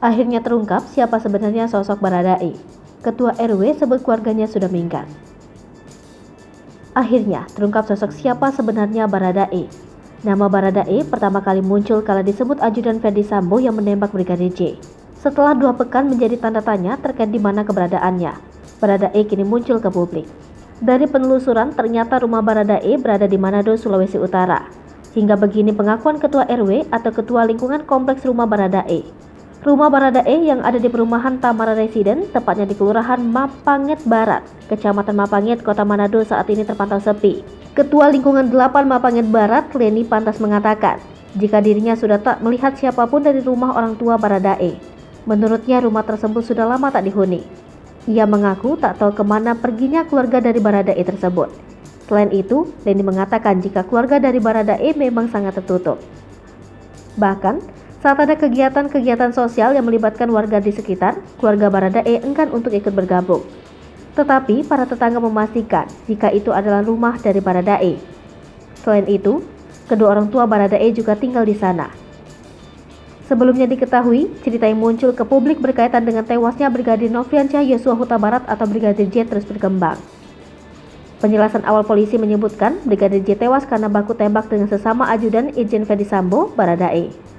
Akhirnya terungkap siapa sebenarnya sosok Baradae. Ketua RW sebut keluarganya sudah minggat. Akhirnya terungkap sosok siapa sebenarnya Baradae. Nama Baradae pertama kali muncul kala disebut ajudan Ferdy Sambo yang menembak Brigadir J. Setelah 2 pekan menjadi tanda tanya terkait di mana keberadaannya, Baradae kini muncul ke publik. Dari penelusuran ternyata rumah Baradae berada di Manado, Sulawesi Utara. Hingga begini pengakuan Ketua RW atau Ketua Lingkungan Kompleks Rumah Baradae. Rumah Baradae yang ada di perumahan Tamara Residen, tepatnya di Kelurahan Mapanget Barat, Kecamatan Mapanget, Kota Manado saat ini terpantau sepi. Ketua Lingkungan 8 Mapanget Barat, Leni Pantas mengatakan, jika dirinya sudah tak melihat siapapun dari rumah orang tua Baradae. Menurutnya rumah tersebut sudah lama tak dihuni. Ia mengaku tak tahu kemana perginya keluarga dari Baradae tersebut. Selain itu, Leni mengatakan jika keluarga dari Baradae memang sangat tertutup. Bahkan, saat ada kegiatan-kegiatan sosial yang melibatkan warga di sekitar, keluarga Baradae enggan untuk ikut bergabung. Tetapi para tetangga memastikan jika itu adalah rumah dari Baradae. Selain itu, kedua orang tua Baradae juga tinggal di sana. Sebelumnya diketahui, cerita yang muncul ke publik berkaitan dengan tewasnya Brigadir Nofriansyah Yosua Huta Barat atau Brigadir J terus berkembang. Penjelasan awal polisi menyebutkan Brigadir J tewas karena baku tembak dengan sesama ajudan Irjen Ferdy Sambo, Baradae.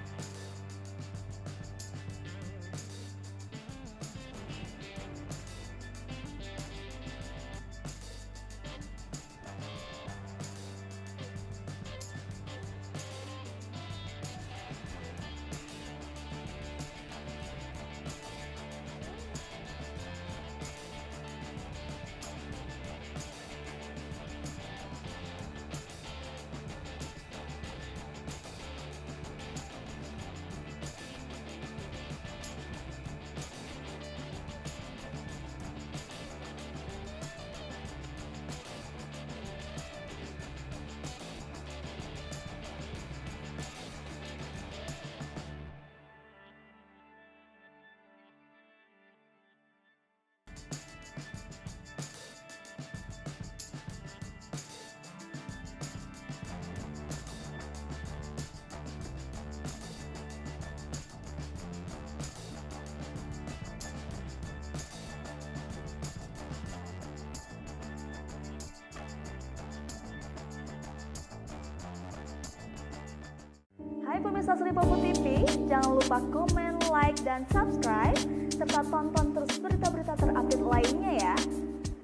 Hai pemirsa Sri Popo TV, jangan lupa komen, like, dan subscribe, serta tonton terus berita-berita terupdate lainnya ya.